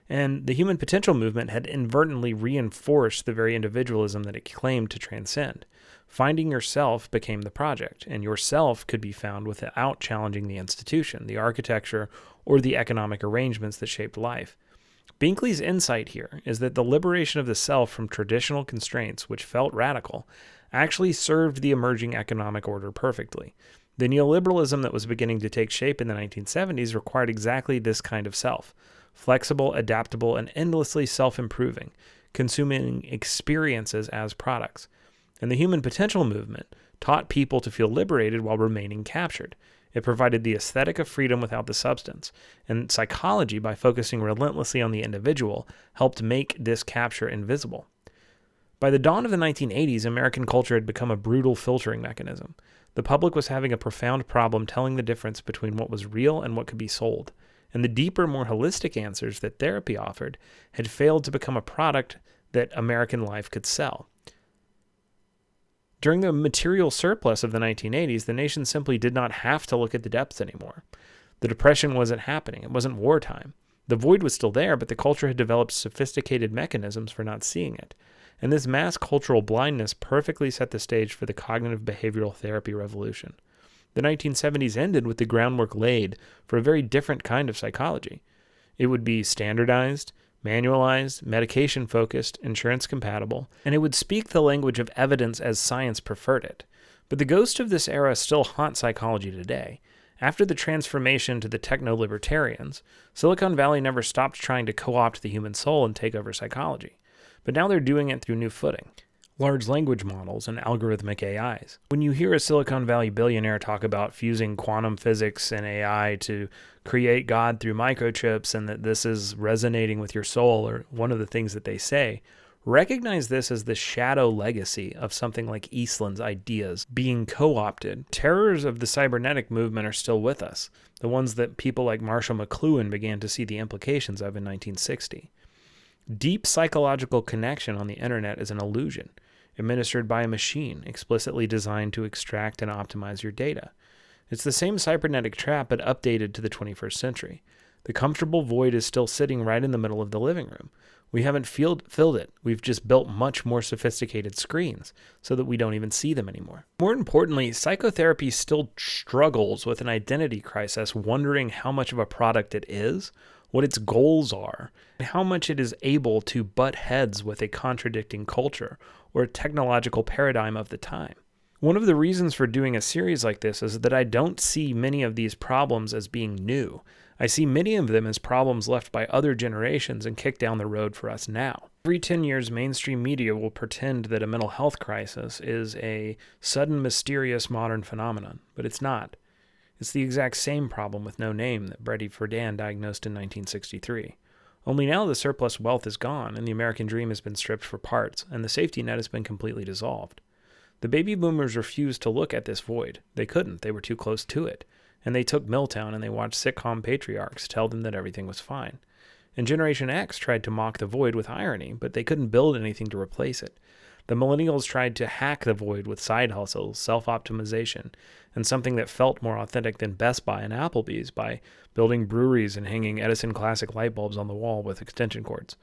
B: And the human potential movement had inadvertently reinforced the very individualism that it claimed to transcend. Finding yourself became the project, and yourself could be found without challenging the institution, the architecture, or the economic arrangements that shaped life. Binkley's insight here is that the liberation of the self from traditional constraints, which felt radical, actually served the emerging economic order perfectly. The neoliberalism that was beginning to take shape in the 1970s required exactly this kind of self: flexible, adaptable, and endlessly self-improving, consuming experiences as products. And the human potential movement taught people to feel liberated while remaining captured. It provided the aesthetic of freedom without the substance, and psychology, by focusing relentlessly on the individual, helped make this capture invisible. By the dawn of the 1980s, American culture had become a brutal filtering mechanism. The public was having a profound problem telling the difference between what was real and what could be sold, and the deeper, more holistic answers that therapy offered had failed to become a product that American life could sell. During the material surplus of the 1980s, the nation simply did not have to look at the depths anymore. The Depression wasn't happening. It wasn't wartime. The void was still there, but the culture had developed sophisticated mechanisms for not seeing it. And this mass cultural blindness perfectly set the stage for the cognitive behavioral therapy revolution. The 1970s ended with the groundwork laid for a very different kind of psychology. It would be standardized, manualized, medication-focused, insurance-compatible, and it would speak the language of evidence as science preferred it. But the ghost of this era still haunts psychology today. After the transformation to the techno-libertarians, Silicon Valley never stopped trying to co-opt the human soul and take over psychology. But now they're doing it through new footing: large language models and algorithmic AIs. When you hear a Silicon Valley billionaire talk about fusing quantum physics and AI to create God through microchips and that this is resonating with your soul, or one of the things that they say, recognize this as the shadow legacy of something like Esalen's ideas being co-opted. Terrors of the cybernetic movement are still with us, the ones that people like Marshall McLuhan began to see the implications of in 1960. Deep psychological connection on the internet is an illusion, administered by a machine explicitly designed to extract and optimize your data. It's the same cybernetic trap, but updated to the 21st century. The comfortable void is still sitting right in the middle of the living room. We haven't filled it. We've just built much more sophisticated screens so that we don't even see them anymore. More importantly, psychotherapy still struggles with an identity crisis, wondering how much of a product it is, what its goals are, and how much it is able to butt heads with a contradicting culture or a technological paradigm of the time. One of the reasons for doing a series like this is that I don't see many of these problems as being new. I see many of them as problems left by other generations and kicked down the road for us now. Every 10 years, mainstream media will pretend that a mental health crisis is a sudden, mysterious modern phenomenon, but it's not. It's the exact same problem with no name that Betty Friedan diagnosed in 1963. Only now the surplus wealth is gone, and the American dream has been stripped for parts, and the safety net has been completely dissolved. The baby boomers refused to look at this void. They couldn't. They were too close to it. And they took Miltown and they watched sitcom patriarchs tell them that everything was fine. And Generation X tried to mock the void with irony, but they couldn't build anything to replace it. The millennials tried to hack the void with side hustles, self-optimization, and something that felt more authentic than Best Buy and Applebee's by building breweries and hanging Edison Classic light bulbs on the wall with extension cords,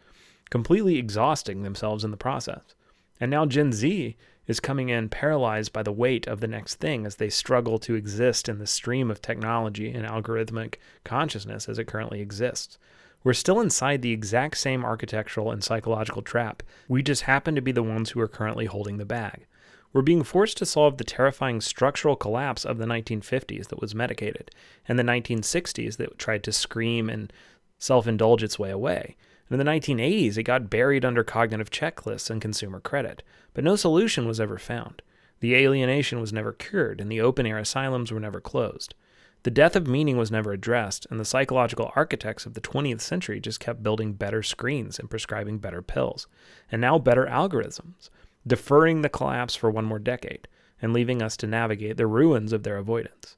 B: completely exhausting themselves in the process. And now Gen Z is coming in paralyzed by the weight of the next thing as they struggle to exist in the stream of technology and algorithmic consciousness as it currently exists. We're still inside the exact same architectural and psychological trap. We just happen to be the ones who are currently holding the bag. We're being forced to solve the terrifying structural collapse of the 1950s that was medicated, and the 1960s that tried to scream and self-indulge its way away. In the 1980s, it got buried under cognitive checklists and consumer credit, but no solution was ever found. The alienation was never cured, and the open-air asylums were never closed. The death of meaning was never addressed, and the psychological architects of the 20th century just kept building better screens and prescribing better pills, and now better algorithms, deferring the collapse for one more decade, and leaving us to navigate the ruins of their avoidance.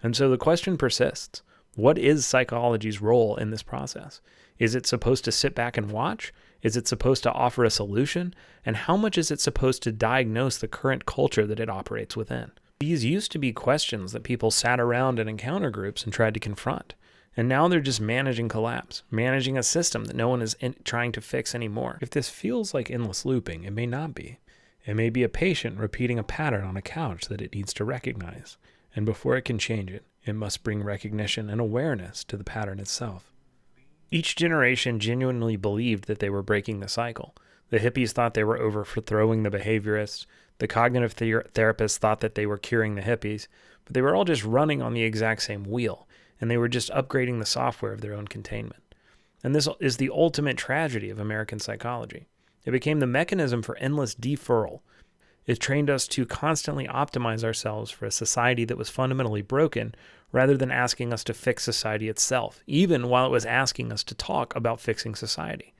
B: And so the question persists. What is psychology's role in this process? Is it supposed to sit back and watch? Is it supposed to offer a solution? And how much is it supposed to diagnose the current culture that it operates within? These used to be questions that people sat around in encounter groups and tried to confront. And now they're just managing collapse, managing a system that no one is trying to fix anymore. If this feels like endless looping, it may not be. It may be a patient repeating a pattern on a couch that it needs to recognize. And before it can change it, it must bring recognition and awareness to the pattern itself. Each generation genuinely believed that they were breaking the cycle. The hippies thought they were overthrowing the behaviorists. The cognitive therapists thought that they were curing the hippies. But they were all just running on the exact same wheel, and they were just upgrading the software of their own containment. And this is the ultimate tragedy of American psychology. It became the mechanism for endless deferral. It trained us to constantly optimize ourselves for a society that was fundamentally broken, rather than asking us to fix society itself, even while it was asking us to talk about fixing society.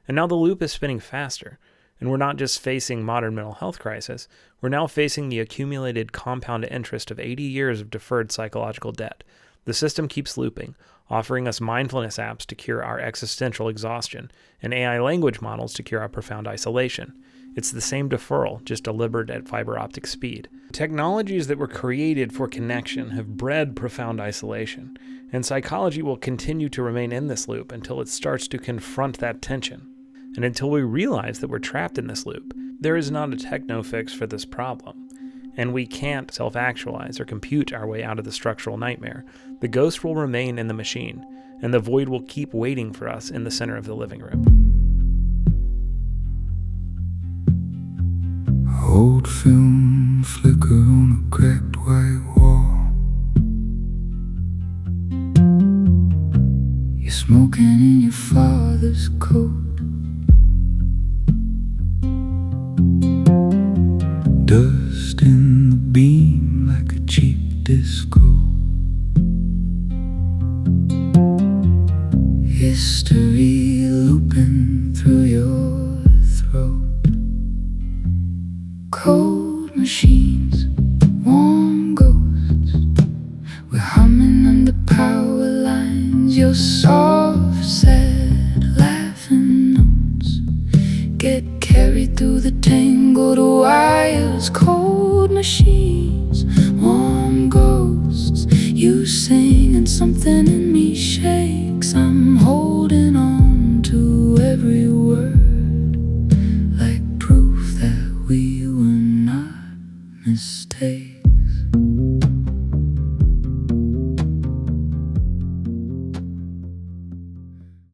B: And now the loop is spinning faster, and we're not just facing modern mental health crisis, we're now facing the accumulated compound interest of 80 years of deferred psychological debt. The system keeps looping, offering us mindfulness apps to cure our existential exhaustion, and AI language models to cure our profound isolation. It's the same deferral, just delivered at fiber optic speed. Technologies that were created for connection have bred profound isolation, and psychology will continue to remain in this loop until it starts to confront that tension. And until we realize that we're trapped in this loop, there is not a techno fix for this problem. And we can't self-actualize or compute our way out of the structural nightmare. The ghost will remain in the machine, and the void will keep waiting for us in the center of the living room.
Q: Old film flicker on a cracked white wall. You're smoking in your father's coat. Dust in the beam like a cheap disco. History looping through your throat. Cold machines, warm ghosts. We're humming under power lines. Your soft, sad, laughing notes get carried through the tangled wires. Cold machines, warm ghosts. You sing and something in me shakes. I'm holding on to every word. mistake.